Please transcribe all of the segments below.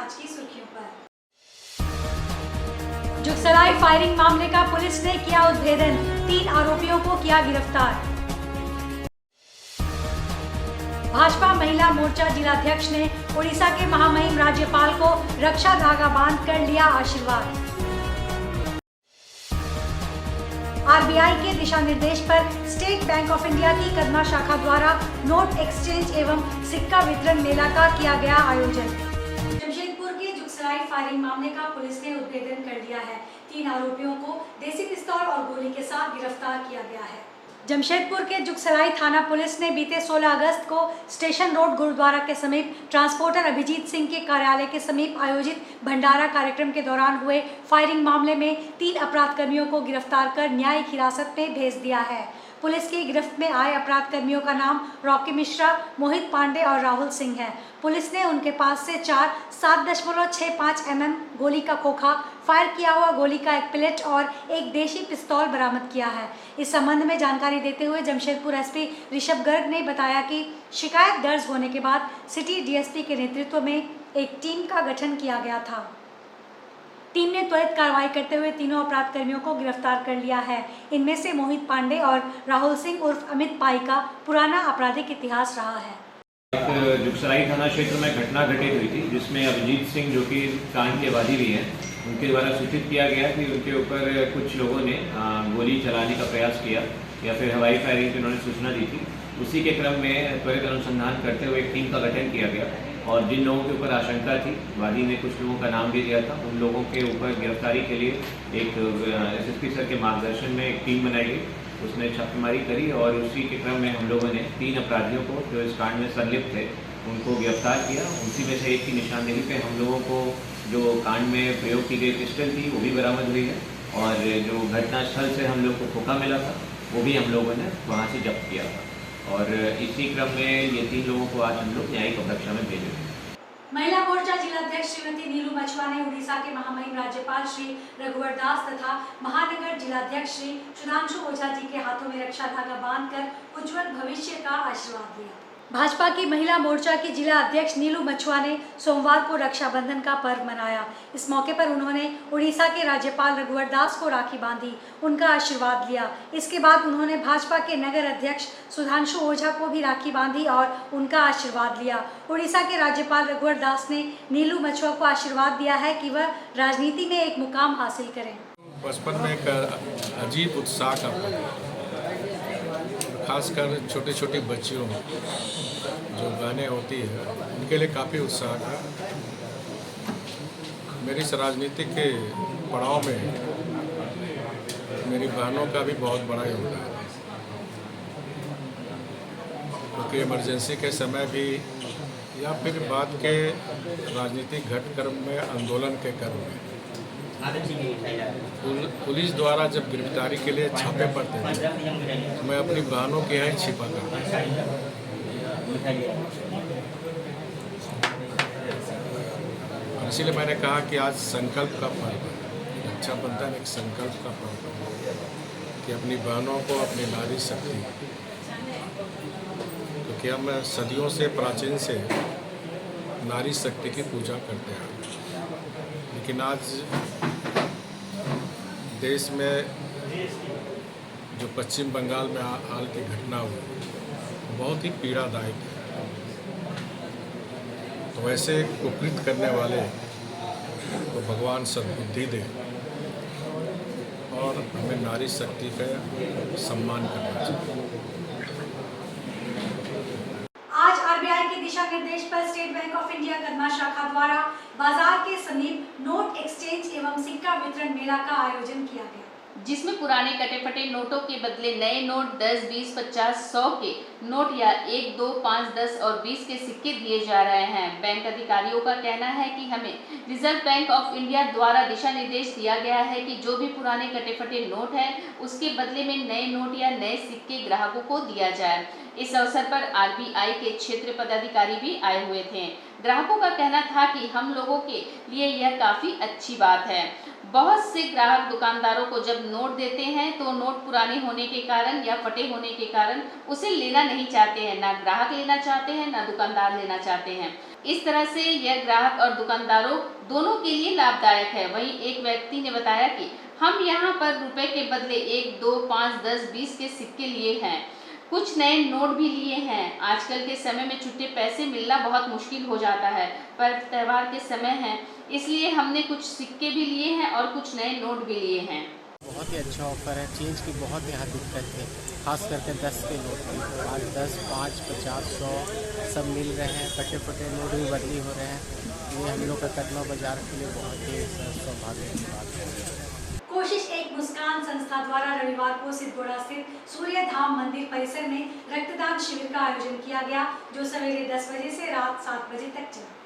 आज की सुर्खियों पर। जुगसराय फायरिंग मामले का पुलिस ने किया उद्भेदन, 3 आरोपियों को किया गिरफ्तार। भाजपा महिला मोर्चा जिलाध्यक्ष ने उड़ीसा के महामहिम राज्यपाल को रक्षा धागा बांध कर लिया आशीर्वाद। आरबीआई के दिशा निर्देश पर स्टेट बैंक ऑफ इंडिया की कदमा शाखा द्वारा नोट एक्सचेंज एवं सिक्का वितरण मेला का किया गया आयोजन। जमशेदपुर के जुगसराय फायरिंग मामले का पुलिस ने उद्भेदन कर लिया है। 3 आरोपियों को देसी पिस्तौल और गोली के साथ गिरफ्तार किया गया है। जमशेदपुर के जुगसराय थाना पुलिस ने बीते 16 अगस्त को स्टेशन रोड गुरुद्वारा के समीप ट्रांसपोर्टर अभिजीत सिंह के कार्यालय के समीप आयोजित भंडारा कार्यक्रम के दौरान हुए फायरिंग मामले में 3 अपराध कर्मियों को गिरफ्तार कर न्यायिक हिरासत में भेज दिया है। पुलिस की गिरफ्त में आए अपराध कर्मियों का नाम रॉकी मिश्रा, मोहित पांडे और राहुल सिंह है। पुलिस ने उनके पास से 4 7.65 mm गोली का खोखा, फायर किया हुआ गोली का एक प्लेट और एक देशी पिस्तौल बरामद किया है। इस संबंध में जानकारी देते हुए जमशेदपुर एसपी ऋषभ गर्ग ने बताया कि शिकायत दर्ज होने के बाद सिटी डीएसपी के नेतृत्व में एक टीम का गठन किया गया था। टीम ने त्वरित कार्रवाई करते हुए तीनों अपराध कर्मियों को गिरफ्तार कर लिया है। इनमें से मोहित पांडे और राहुल सिंह उर्फ अमित पाई का पुराना आपराधिक इतिहास रहा है। एक जुगसराय थाना क्षेत्र में घटना घटित हुई थी जिसमें अभिजीत सिंह जो कि कांड के वादी भी हैं, उनके द्वारा सूचित किया गया कि उनके ऊपर कुछ लोगों ने गोली चलाने का प्रयास किया या फिर हवाई फायरिंग की उन्होंने सूचना दी थी। उसी के क्रम में त्वरित अनुसंधान करते हुए एक टीम का गठन किया गया और जिन लोगों के ऊपर आशंका थी, वादी ने कुछ लोगों का नाम भी दिया था, उन लोगों के ऊपर गिरफ्तारी के लिए एक एसएसपी सर के मार्गदर्शन में एक टीम बनाई गई। उसने छापेमारी करी और उसी के क्रम में हम लोगों ने 3 अपराधियों को जो इस कांड में संलिप्त थे उनको गिरफ्तार किया। उसी में से एक की निशानदेही पे हम लोगों को जो कांड में प्रयोग की गई पिस्टल थी वो भी बरामद हुई है और जो घटनास्थल से हम लोग को खोखा मिला था वो भी हम लोगों ने वहाँ से जब्त किया था और इसी क्रम में ये 3 लोगों को आज हम लोग न्यायिक अपरक्षा में भेजे। महिला मोर्चा जिलाध्यक्ष श्रीमती नीलू मछुआ ने उड़ीसा के महामहिम राज्यपाल श्री रघुवर दास तथा महानगर जिलाध्यक्ष श्री सुधांशु ओझा जी के हाथों में रक्षा धागा बांधकर उज्जवल भविष्य का आशीर्वाद दिया। भाजपा की महिला मोर्चा की जिला अध्यक्ष नीलू मछुआ ने सोमवार को रक्षाबंधन का पर्व मनाया। इस मौके पर उन्होंने उड़ीसा के राज्यपाल रघुवर दास को राखी बांधी, उनका आशीर्वाद लिया। इसके बाद उन्होंने भाजपा के नगर अध्यक्ष सुधांशु ओझा को भी राखी बांधी और उनका आशीर्वाद लिया। उड़ीसा के राज्यपाल रघुवर दास ने नीलू मछुआ को आशीर्वाद दिया है कि वह राजनीति में एक मुकाम हासिल करें। बचपन में एक अजीब उत्साह का, खासकर छोटी छोटी बच्चियों में जो गाने होती है उनके लिए काफ़ी उत्साह था। मेरी इस राजनीति के पड़ाव में मेरी बहनों का भी बहुत बड़ा योगदान है, क्योंकि इमरजेंसी के समय भी या फिर बाद के राजनीतिक घटनाक्रम में, आंदोलन के क्रम में पुलिस द्वारा जब गिरफ्तारी के लिए छापे पड़ते थे तो मैं अपनी बहनों के यहाँ छिपा करता था। इसीलिए मैंने कहा कि आज संकल्प का पर्व है, रक्षाबंधन एक संकल्प का पर्व है कि अपनी बहनों को, अपनी नारी शक्ति, क्योंकि हम सदियों से, प्राचीन से नारी शक्ति की पूजा करते हैं, लेकिन आज देश में जो पश्चिम बंगाल में हाल की घटना हुई बहुत ही पीड़ादायक है। तो ऐसे कुकृत करने वाले को भगवान सद्बुद्धि दे और हमें नारी शक्ति का सम्मान करना चाहिए। आज आरबीआई के दिशा निर्देश पर state bank of India Kadma शाखा द्वारा बाजार के समीप नोट एक्सचेंज एवं सिक्का वितरण मेला का आयोजन किया गया, जिसमें पुराने कटे फटे नोटों के बदले नए नोट 10, 20, 50, 100 के नोट या 1, 2, 5, 10 और 20 के सिक्के दिए जा रहे हैं। बैंक अधिकारियों का कहना है कि हमें रिजर्व बैंक ऑफ इंडिया द्वारा दिशा निर्देश दिया गया है कि जो भी पुराने कटे फटे नोट हैं उसके बदले में नए नोट या नए सिक्के ग्राहकों को दिया जाए। इस अवसर पर आरबीआई के क्षेत्र पदाधिकारी भी आए हुए थे। ग्राहकों का कहना था कि हम लोगों के लिए यह काफ़ी अच्छी बात है। बहुत से ग्राहक दुकानदारों को जब नोट देते हैं तो नोट पुराने होने के कारण या फटे होने के कारण उसे लेना नहीं चाहते हैं। ना ग्राहक लेना चाहते हैं, ना दुकानदार लेना चाहते हैं। इस तरह से यह ग्राहक और दुकानदारों दोनों के लिए लाभदायक है। वहीं एक व्यक्ति ने बताया कि हम यहाँ पर रुपए के बदले 1, 2, 5, 10, 20 के सिक्के लिए हैं, कुछ नए नोट भी लिए हैं। आजकल के समय में छुट्टे पैसे मिलना बहुत मुश्किल हो जाता है, पर त्यौहार के समय है इसलिए हमने कुछ सिक्के भी लिए हैं और कुछ नए नोट भी लिए हैं। बहुत ही अच्छा ऑफर है। चेंज की बहुत यहाँ दिक्कत है, खास करके 10 के नोट की। आज 10, 5, 50, 100 सब मिल रहे हैं। कटे फटे नोट भी बदली हो रहे हैं। ये हम लोग का कदमा बाजार के लिए बहुत ही सौभाग्य की बात है। कोशिश एक मुस्कान संस्था द्वारा रविवार को सिद्धगोड़ा स्थित सूर्य धाम मंदिर परिसर में रक्तदान शिविर का आयोजन किया गया, जो सवेरे 10 बजे से रात 7 बजे तक चला।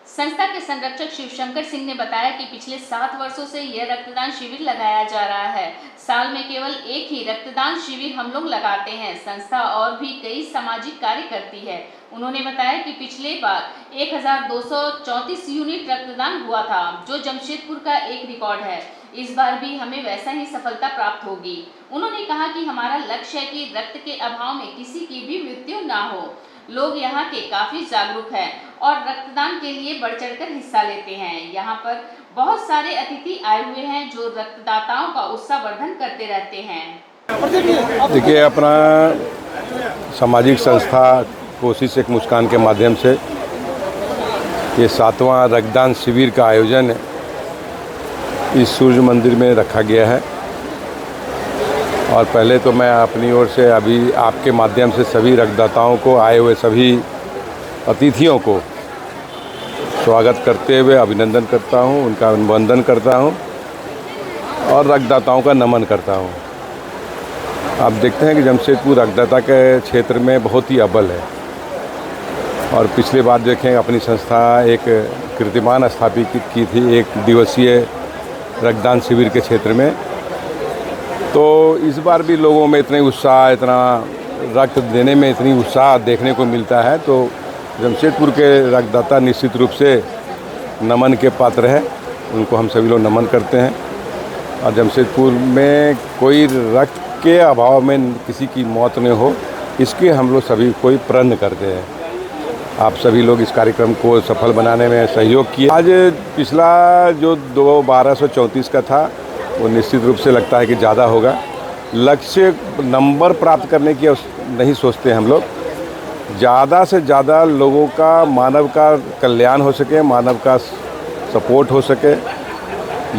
संस्था के संरक्षक शिवशंकर सिंह ने बताया कि पिछले 7 वर्षों से यह रक्तदान शिविर लगाया जा रहा है। साल में केवल एक ही रक्तदान शिविर हम लोग लगाते हैं। संस्था और भी कई सामाजिक कार्य करती है। उन्होंने बताया कि पिछले बार 1234 यूनिट रक्तदान हुआ था, जो जमशेदपुर का एक रिकॉर्ड है। इस बार भी हमें वैसा ही सफलता प्राप्त होगी। उन्होंने कहा कि हमारा लक्ष्य है कि रक्त के अभाव में किसी की भी मृत्यु ना हो। लोग यहाँ के काफी जागरूक हैं और रक्तदान के लिए बढ़ चढ़कर हिस्सा लेते हैं। यहाँ पर बहुत सारे अतिथि आए हुए हैं जो रक्तदाताओं का उत्साहवर्धन करते रहते हैं। देखिए, अपना सामाजिक संस्था कोशिश एक मुस्कान के माध्यम से ये 7वां रक्तदान शिविर का आयोजन इस सूर्य मंदिर में रखा गया है। और पहले तो मैं अपनी ओर से अभी आपके माध्यम से सभी रक्तदाताओं को, आए हुए सभी अतिथियों को स्वागत करते हुए अभिनंदन करता हूं, उनका वंदन करता हूं और रक्तदाताओं का नमन करता हूं। आप देखते हैं कि जमशेदपुर रक्तदाता के क्षेत्र में बहुत ही अव्वल है। और पिछले बार देखें, अपनी संस्था एक कीर्तिमान स्थापित की थी 1 दिवसीय रक्तदान शिविर के क्षेत्र में। तो इस बार भी लोगों में इतने उत्साह, इतना रक्त देने में इतनी उत्साह देखने को मिलता है। तो जमशेदपुर के रक्तदाता निश्चित रूप से नमन के पात्र है, उनको हम सभी लोग नमन करते हैं। और जमशेदपुर में कोई रक्त के अभाव में किसी की मौत न हो, इसके हम लोग सभी कोई प्रण करते हैं। आप सभी लोग इस कार्यक्रम को सफल बनाने में सहयोग किए। आज पिछला जो 1234 का था, वो निश्चित रूप से लगता है कि ज़्यादा होगा। लक्ष्य नंबर प्राप्त करने की नहीं सोचते हम लोग, ज़्यादा से ज़्यादा लोगों का, मानव का कल्याण हो सके, मानव का सपोर्ट हो सके,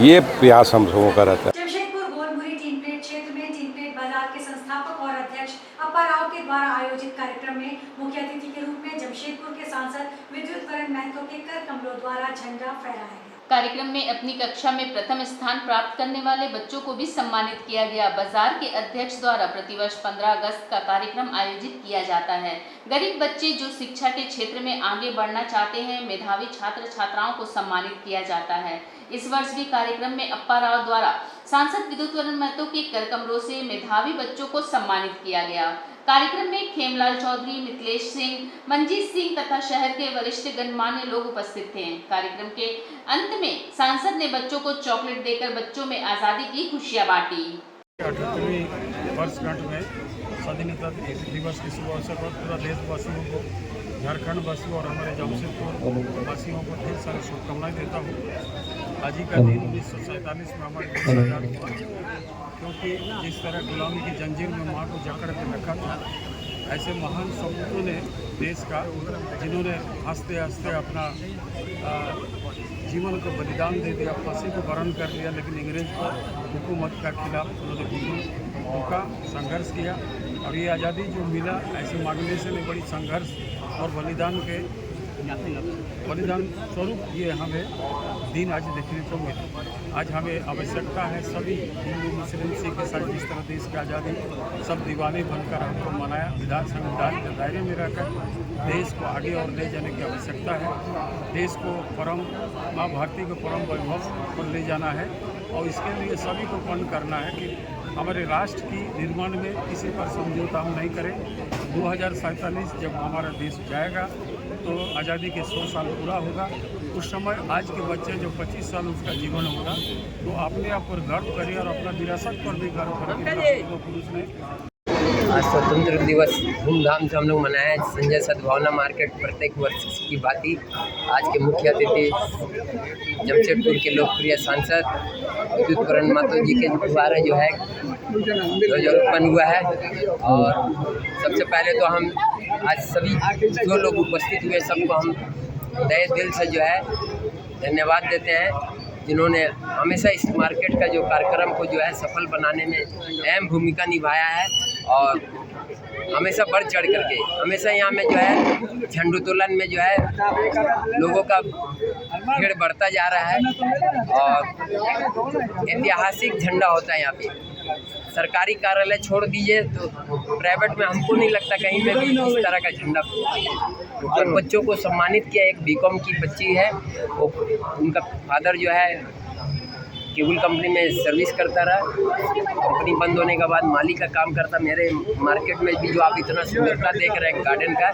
ये प्रयास हम लोगों का रहता है। जमशेदपुर गोलमुरी टीन प्लेट क्षेत्र में टीन प्लेट बाजार के संस्थापक और अध्यक्ष अप्पा राव के द्वारा आयोजित कार्यक्रम में मुख्य अतिथि के रूप में जमशेदपुर के सांसद विद्युत करण महतो के कर कमलों द्वारा झंडा फहराया गया। कार्यक्रम में अपनी कक्षा में प्रथम स्थान प्राप्त करने वाले बच्चों को भी सम्मानित किया गया। बाजार के अध्यक्ष द्वारा प्रतिवर्ष 15 अगस्त का कार्यक्रम आयोजित किया जाता है। गरीब बच्चे जो शिक्षा के क्षेत्र में आगे बढ़ना चाहते हैं, मेधावी छात्र छात्राओं को सम्मानित किया जाता है। इस वर्ष भी कार्यक्रम में अप्पा राव द्वारा सांसद विद्युत करण महतो के कर कमलों से मेधावी बच्चों को सम्मानित किया गया। कार्यक्रम में खेमलाल चौधरी, मिथिलेश सिंह, मंजीत सिंह तथा शहर के वरिष्ठ गणमान्य लोग उपस्थित थे। कार्यक्रम के अंत में सांसद ने बच्चों को चॉकलेट देकर बच्चों में आज़ादी की खुशियां बांटी। 78वीं वर्षगांठ में स्वाधीनता दिवस के शुभ अवसर पर पूरा देशवासियों को, झारखंड वासियों और हमारे जमशेदपुर वासियों को ढेर सारी शुभकामनाएं देता हूँ। आज ही का दिन 1947 में हमारे देश आज़ाद हुआ, क्योंकि जिस तरह गुलामी की जंजीर में माँ को जकड़ के रखा था, ऐसे महान सपूतों ने देश का, जिन्होंने हंसते हंसते अपना जीवन को बलिदान दे दिया, फांसी को वरण कर लिया, लेकिन अंग्रेज हुकूमत के खिलाफ उन्होंने बिल्कुल का संघर्ष किया। और ये आज़ादी जो मिला, ऐसे मांगने से नहीं, बड़ी संघर्ष और बलिदान स्वरूप ये हमें दिन आज देखने को मिला। आज हमें आवश्यकता है सभी हिंदू, मुस्लिम, सिख, ईसाई, जिस तरह देश की आज़ादी सब दीवाने बनकर हमको मनाया, विधान संविधान के दायरे में रहकर देश को आगे और ले जाने की आवश्यकता है। देश को परम माँ भारती को परम वैभव पर ले जाना है और इसके लिए सभी को पन करना है कि हमारे राष्ट्र की निर्माण में किसी पर समझौता हम नहीं करें। 2047 जब हमारा देश जाएगा तो आज़ादी के 100 साल पूरा होगा उस समय आज के बच्चे जो 25 साल उसका जीवन होगा तो अपने आप पर गर्व करे और अपना विरासत पर भी गर्व करे। पुरुष ने आज स्वतंत्र दिवस धूमधाम से हम लोग मनाया है। संजय सद्भावना मार्केट प्रत्येक वर्ष की भांति आज के मुख्य अतिथि जमशेदपुर के लोकप्रिय सांसद विद्युत करण मातो जी के द्वारा जो है ध्वजारोपण हुआ है। और सबसे पहले तो हम आज सभी जो लोग उपस्थित हुए सबको हम तहे दिल से जो है धन्यवाद देते हैं, जिन्होंने हमेशा इस मार्केट का जो कार्यक्रम को जो है सफल बनाने में अहम भूमिका निभाया है। और हमेशा बढ़ चढ़ करके हमेशा यहाँ में जो है झंडोत्तोलन में जो है लोगों का भीड़ बढ़ता जा रहा है। और ऐतिहासिक झंडा होता है यहाँ पे। सरकारी कार्यालय छोड़ दीजिए तो प्राइवेट में हमको नहीं लगता कहीं पे भी इस तरह का झंडा। और बच्चों को सम्मानित किया। एक बीकॉम की बच्ची है, वो उनका फादर जो है केबल कंपनी में सर्विस करता रहा, कंपनी बंद होने के बाद माली का काम करता। मेरे मार्केट में भी जो आप इतना सुंदरता देख रहे हैं गार्डन का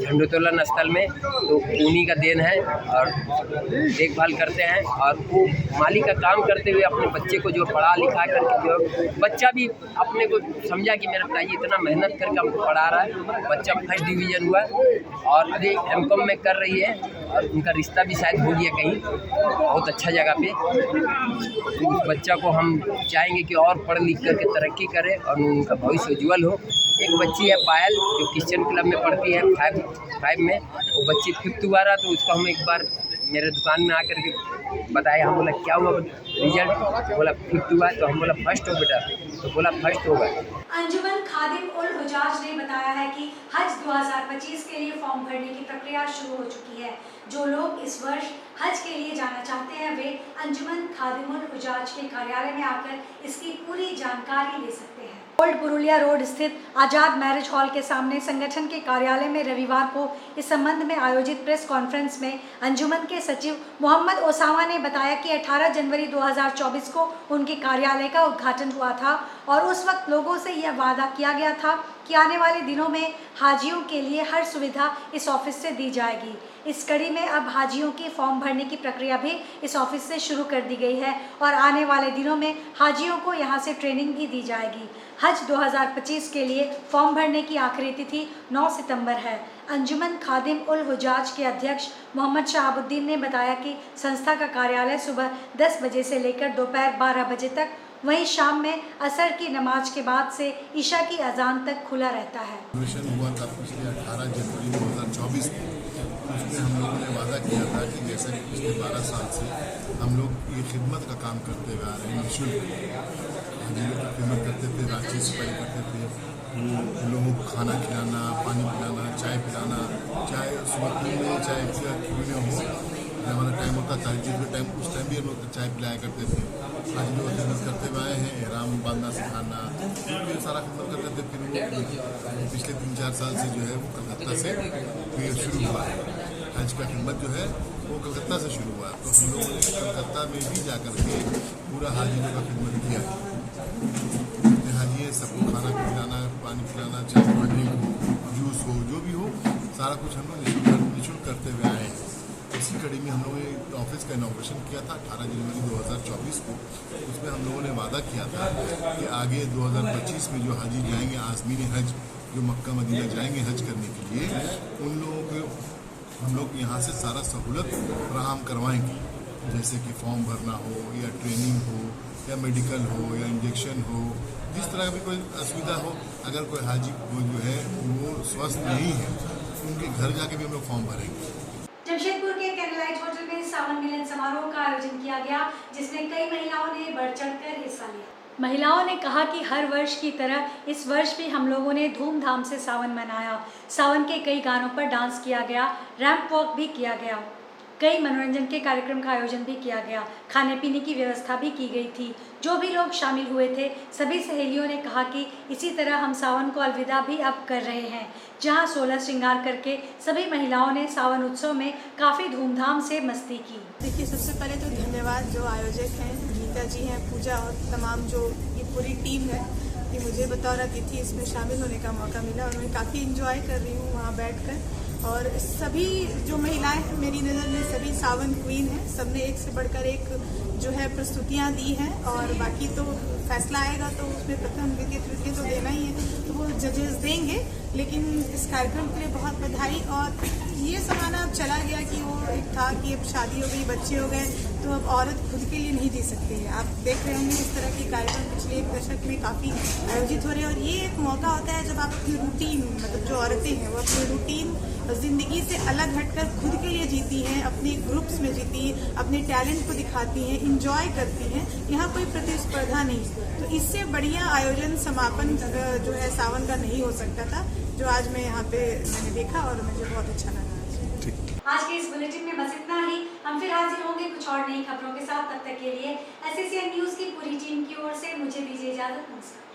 झंडोत्तोलन स्थल में, तो उन्हीं का देन है और देखभाल करते हैं। और वो माली का काम करते हुए अपने बच्चे को जो पढ़ा लिखा करके जो बच्चा भी अपने को समझा कि मेरा पिताजी इतना मेहनत करके हमको पढ़ा रहा है। बच्चा फर्स्ट डिवीज़न हुआ और अभी एमकॉम में कर रही है और उनका रिश्ता भी शायद हो गया कहीं बहुत अच्छा जगह पे। तो उस बच्चा को हम चाहेंगे कि और पढ़ लिख करके तरक्की करे और उनका भविष्य उज्ज्वल हो। एक बच्ची है पायल जो क्रिश्चियन क्लब में पढ़ती है 5 में, वो बच्ची 5th हुआ रहा, तो उसको हम एक बार मेरे दुकान में आकर के बताया। हम बोला क्या हुआ रिजल्ट, बोला 5th हुआ, तो हम बोला फर्स्ट हो बेटा, तो बोला फर्स्ट होगा। अंजुमन खादिम उल हुजाज ने बताया है कि हज 2025 के लिए फॉर्म भरने की प्रक्रिया शुरू हो चुकी है। जो लोग इस वर्ष हज के लिए जाना चाहते हैं वे अंजुमन खादिम उल हुजाज के कार्यालय में आकर इसकी पूरी जानकारी ले सकते हैं। ओल्ड पुरुलिया रोड स्थित आज़ाद मैरिज हॉल के सामने संगठन के कार्यालय में रविवार को इस संबंध में आयोजित प्रेस कॉन्फ्रेंस में अंजुमन के सचिव मोहम्मद ओसामा ने बताया कि 18 जनवरी 2024 को उनके कार्यालय का उद्घाटन हुआ था और उस वक्त लोगों से यह वादा किया गया था कि आने वाले दिनों में हाजियों के लिए हर सुविधा इस ऑफिस से दी जाएगी। इस कड़ी में अब हाजियों की फॉर्म भरने की प्रक्रिया भी इस ऑफिस से शुरू कर दी गई है और आने वाले दिनों में हाजियों को यहां से ट्रेनिंग भी दी जाएगी। हज 2025 के लिए फॉर्म भरने की आखिरी तिथि 9 सितंबर है। अंजुमन खादिम उल हुजाज के अध्यक्ष मोहम्मद शहाबुद्दीन ने बताया कि संस्था का कार्यालय सुबह 10 बजे से लेकर दोपहर 12 बजे तक, वहीं शाम में असर की नमाज के बाद से ईशा की अजान तक खुला रहता है। हुआ था पिछले 18 जनवरी 2024 को, उसमें हम लोगों ने वादा किया था कि जैसा कि पिछले 12 साल से हम लोग ये खिदमत का काम करते हुए आ रहे हैं, निःशुल्क हाजियों की खिदमत करते थे, रांची सफाई करते थे, लोगों को खाना खिलाना, पानी पिलाना, चाय पिलाना, चाहे सुबह में चाहे में हो, हमारा टाइम होता था जिस टाइम उस टाइम भी हम लोग चाय पिलाया करते थे। आज लोग खिदमत करते हुए आए हैं, एहराम बांधना सिखाना, ये सारा खिदमत करते थे। फिर वो पिछले 3-4 साल से जो है वो कलकत्ता से फिर शुरू हुआ है। हज का खिदमत जो है वो कलकत्ता से शुरू हुआ, तो हम लोगों ने कलकत्ता में भी जाकर के पूरा हाजियों का खिदमत किया। हाजी सबको खाना खिलाना, पानी पिलाना, चाहे पानी हो, जूस हो, जो भी हो, सारा कुछ हम लोग निःशुल्क करते हुए आए हैं। इसी कड़ी में हम लोगों ने ऑफिस का इनॉग्रेशन किया था 18 जनवरी 2024 को। उसमें हम लोगों ने वादा किया था कि आगे 2025 में जो हाजी जाएंगे आज़मीन हज, जो मक्का मदीना जाएंगे हज करने के लिए, उन लोगों को हम लोग यहाँ से सारा सहूलत फराहम करवाएंगे, जैसे कि फॉर्म भरना हो या ट्रेनिंग हो या मेडिकल हो या इंजेक्शन हो, जिस तरह का भी कोई असुविधा हो। अगर कोई हाजी जो है वो स्वस्थ नहीं है, उनके घर जाके भी हम लोग फॉर्म भरेंगे। जमशेदपुर के कैंडललाइट होटल में सावन मिलन समारोह का आयोजन किया गया, जिसमें कई महिलाओं ने बढ़ चढ़कर हिस्सा लिया। महिलाओं ने कहा कि हर वर्ष की तरह इस वर्ष भी हम लोगों ने धूमधाम से सावन मनाया। सावन के कई गानों पर डांस किया गया, रैंप वॉक भी किया गया, कई मनोरंजन के कार्यक्रम का आयोजन भी किया गया, खाने पीने की व्यवस्था भी की गई थी। जो भी लोग शामिल हुए थे सभी सहेलियों ने कहा कि इसी तरह हम सावन को अलविदा भी अब कर रहे हैं। जहां 16 श्रृंगार करके सभी महिलाओं ने सावन उत्सव में काफ़ी धूमधाम से मस्ती की। देखिए, सबसे पहले तो धन्यवाद जो आयोजक हैं, गीता जी हैं, पूजा और तमाम जो ये पूरी टीम है कि मुझे बतौर अतिथि इसमें शामिल होने का मौका मिला और मैं काफ़ी इंजॉय कर रही हूँ वहाँ बैठकर। और सभी जो महिलाएं हैं मेरी नज़र में सभी सावन क्वीन हैं, सबने एक से बढ़कर एक जो है प्रस्तुतियां दी हैं और बाकी तो फैसला आएगा तो उसमें प्रथम द्वितीय तृतीय तो देना ही है, तो वो जजेस देंगे। लेकिन इस कार्यक्रम के लिए बहुत बधाई। और ये ज़माना अब चला गया कि वो एक था कि अब शादी हो गई, बच्चे हो गए, तो अब औरत खुद के लिए नहीं जी सकती है। आप देख रहे होंगे इस तरह के कार्यक्रम पिछले एक दशक में काफ़ी आयोजित हो रहे हैं और ये एक मौका होता है जब आप अपनी रूटीन, मतलब जो औरतें हैं वो अपनी रूटीन ज़िंदगी से अलग हटकर खुद के लिए जीती हैं, अपने ग्रुप्स में जीती हैं, अपने टैलेंट को दिखाती हैं, इंजॉय करती हैं। यहाँ कोई प्रतिस्पर्धा नहीं, तो इससे बढ़िया आयोजन समापन जो है सावन का नहीं हो सकता था, जो आज मैं यहाँ पे मैंने देखा और मुझे बहुत अच्छा लगा। आज के इस बुलेटिन में बस इतना ही। हम फिर हाजिर होंगे कुछ और नई खबरों के साथ। तब तक के लिए SCCN न्यूज़ की पूरी टीम की ओर से मुझे दीजिए इजाजत। नमस्कार।